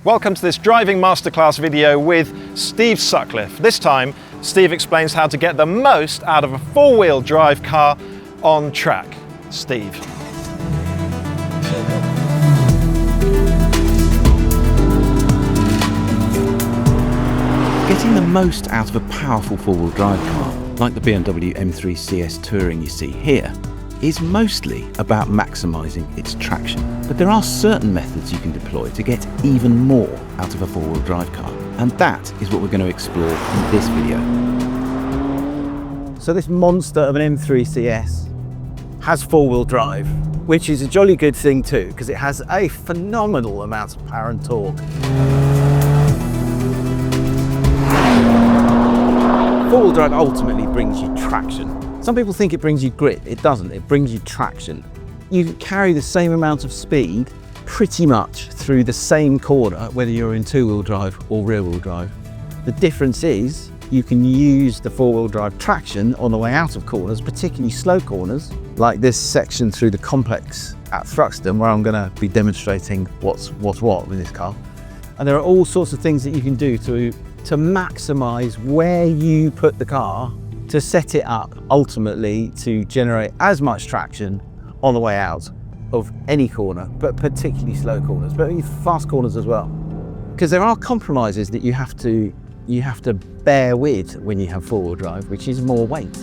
Welcome to this driving masterclass video with Steve Sutcliffe. This time, Steve explains how to get the most out of a four-wheel drive car on track. Steve. Getting the most out of a powerful four-wheel drive car, like the BMW M3 CS Touring you see here, is mostly about maximising its traction. But there are certain methods you can deploy to get even more out of a four-wheel drive car, and that is what we're going to explore in this video. So this monster of an M3 CS has four-wheel drive, which is a jolly good thing too, because it has a phenomenal amount of power and torque. Four-wheel drive ultimately brings you traction. Some people think it brings you grip. It doesn't. It brings you traction. You can carry the same amount of speed pretty much through the same corner, whether you're in two-wheel drive or rear-wheel drive. The difference is you can use the four-wheel drive traction on the way out of corners, particularly slow corners, like this section through the complex at Thruxton, where I'm going to be demonstrating what's what with this car. And there are all sorts of things that you can do to maximise where you put the car to set it up ultimately to generate as much traction on the way out of any corner, but particularly slow corners, but fast corners as well. Because there are compromises that you have to bear with when you have four-wheel drive, which is more weight.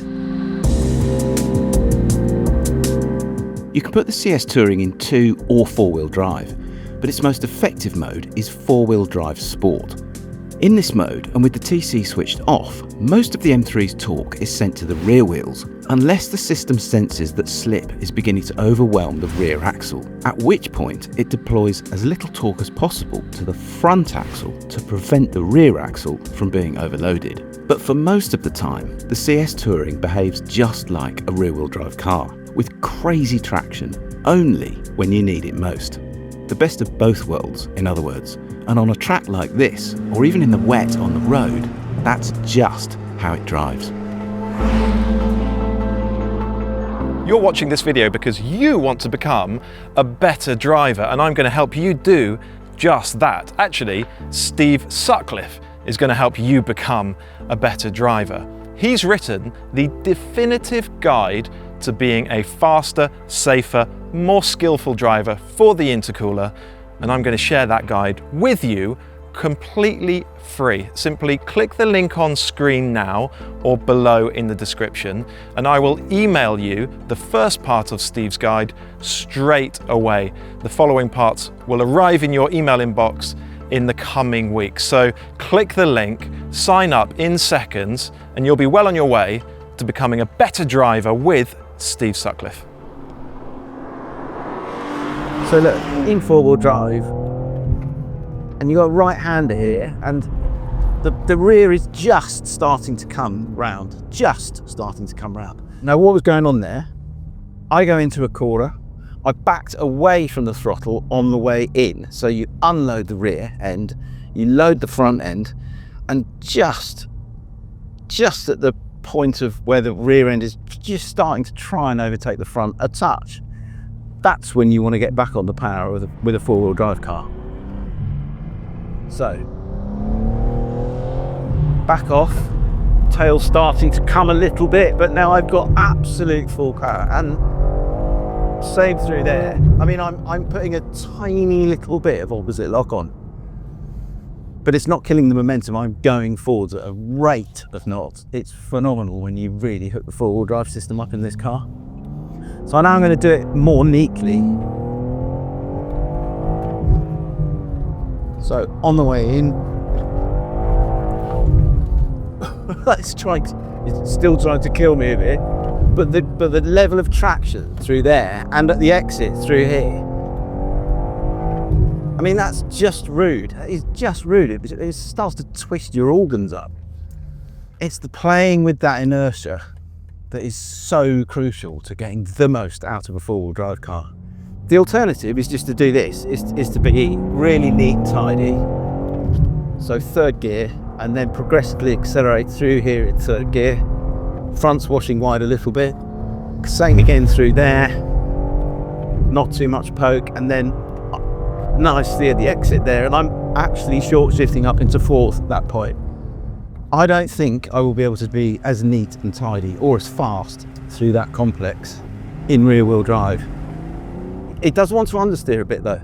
You can put the CS Touring in two or four-wheel drive, but its most effective mode is four-wheel drive Sport. In this mode, and with the TC switched off, most of the M3's torque is sent to the rear wheels, unless the system senses that slip is beginning to overwhelm the rear axle, at which point it deploys as little torque as possible to the front axle to prevent the rear axle from being overloaded. But for most of the time, the CS Touring behaves just like a rear-wheel drive car, with crazy traction only when you need it most. The best of both worlds, in other words. And on a track like this, or even in the wet on the road, that's just how it drives. You're watching this video because you want to become a better driver, and I'm going to help you do just that. Actually, Steve Sutcliffe is going to help you become a better driver. He's written the definitive guide to being a faster, safer, more skillful driver for the Intercooler, and I'm going to share that guide with you completely free. Simply click the link on screen now or below in the description, and I will email you the first part of Steve's guide straight away. The following parts will arrive in your email inbox in the coming weeks. So click the link, sign up in seconds, and you'll be well on your way to becoming a better driver with Steve Sutcliffe. So look, in four-wheel drive, and you've got a right-hander here, and the rear is just starting to come round, Now what was going on there, I go into a corner, I backed away from the throttle on the way in, so you unload the rear end, you load the front end, and just at the point of where the rear end is just starting to try and overtake the front a touch, that's when you want to get back on the power with a four-wheel drive car. So, back off, tail starting to come a little bit, but now I've got absolute full power, and same through there. I mean, I'm putting a tiny little bit of opposite lock on, but it's not killing the momentum. I'm going forwards at a rate of knots. It's phenomenal when you really hook the four-wheel drive system up in this car. So now I'm going to do it more neatly. So on the way in, it's still trying to kill me a bit, but the level of traction through there and at the exit through here, I mean, that's just rude. It's just rude. It starts to twist your organs up. It's the playing with that inertia that is so crucial to getting the most out of a four-wheel drive car. The alternative is just to do this, is to be really neat and tidy. So third gear, and then progressively accelerate through here in third gear. Front's washing wide a little bit. Same again through there. Not too much poke, and then nicely at the exit there, and I'm actually short shifting up into fourth at that point. I don't think I will be able to be as neat and tidy or as fast through that complex in rear wheel drive. It does want to understeer a bit though.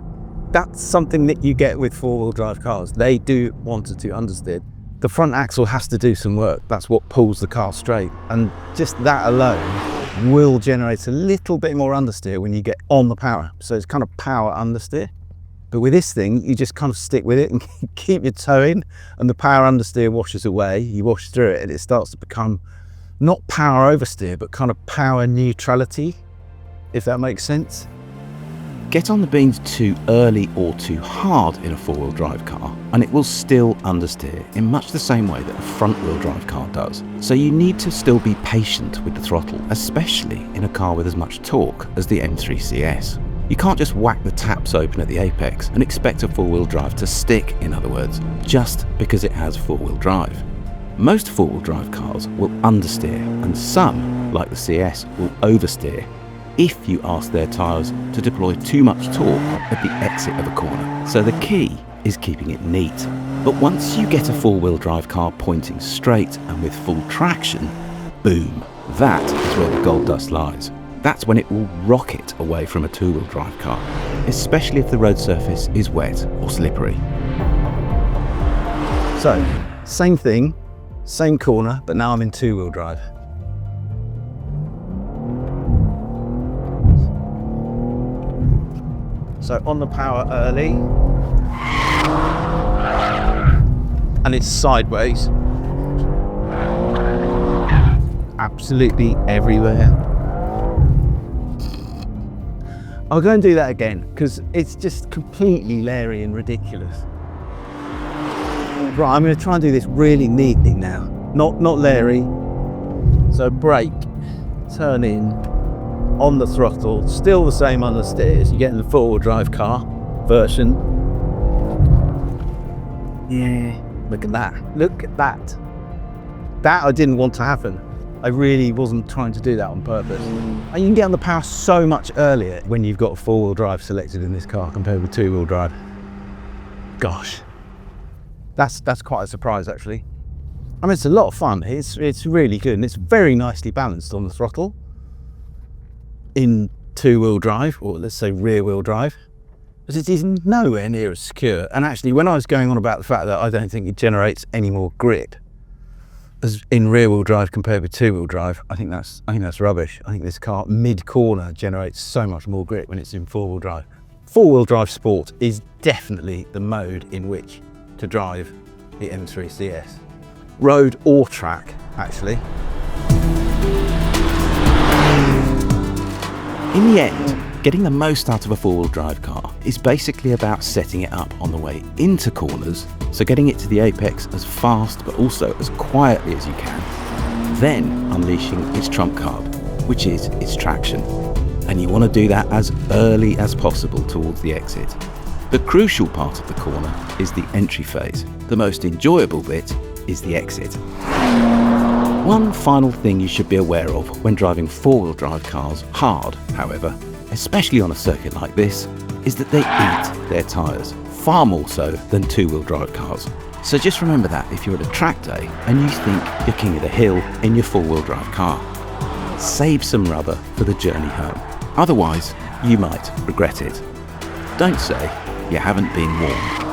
That's something that you get with four wheel drive cars. They do want it to understeer. The front axle has to do some work. That's what pulls the car straight. And just that alone will generate a little bit more understeer when you get on the power. So it's kind of power understeer. But with this thing, you just kind of stick with it and keep your toe in, and the power understeer washes away. You wash through it and it starts to become not power oversteer, but kind of power neutrality, if that makes sense. Get on the beans too early or too hard in a four-wheel drive car and it will still understeer in much the same way that a front-wheel drive car does. So you need to still be patient with the throttle, especially in a car with as much torque as the M3 CS. You can't just whack the taps open at the apex and expect a four-wheel drive to stick, in other words, just because it has four-wheel drive. Most four-wheel drive cars will understeer, and some, like the CS, will oversteer if you ask their tyres to deploy too much torque at the exit of a corner. So the key is keeping it neat. But once you get a four-wheel drive car pointing straight and with full traction, boom, that is where the gold dust lies. That's when it will rocket away from a two-wheel drive car, especially if the road surface is wet or slippery. So, same thing, same corner, but now I'm in two-wheel drive. So on the power early, and it's sideways, absolutely everywhere. I'll go and do that again because it's just completely leery and ridiculous. Right, I'm going to try and do this really neatly now. Not leery. So brake, turn in, on the throttle, still the same on the steers. You get in the four-wheel drive car version. Yeah, look at that. Look at that. That I didn't want to happen. I really wasn't trying to do that on purpose. And you can get on the power so much earlier when you've got four-wheel drive selected in this car compared with two-wheel drive. Gosh, that's quite a surprise actually. I mean, it's a lot of fun. It's really good and it's very nicely balanced on the throttle in two-wheel drive, or let's say rear-wheel drive, but it is nowhere near as secure. And actually, when I was going on about the fact that I don't think it generates any more grip as in rear-wheel drive compared with two-wheel drive, I think that's rubbish. I think this car mid-corner generates so much more grip when it's in four-wheel drive. Four-wheel drive sport is definitely the mode in which to drive the M3 CS. Road or track, actually. In the end, getting the most out of a four-wheel drive car is basically about setting it up on the way into corners, so getting it to the apex as fast but also as quietly as you can, then unleashing its trump card, which is its traction. And you want to do that as early as possible towards the exit. The crucial part of the corner is the entry phase. The most enjoyable bit is the exit. One final thing you should be aware of when driving four-wheel drive cars hard, however, especially on a circuit like this, is that they eat their tyres, far more so than two-wheel drive cars. So just remember that if you're at a track day and you think you're king of the hill in your four-wheel drive car. Save some rubber for the journey home. Otherwise, you might regret it. Don't say you haven't been warned.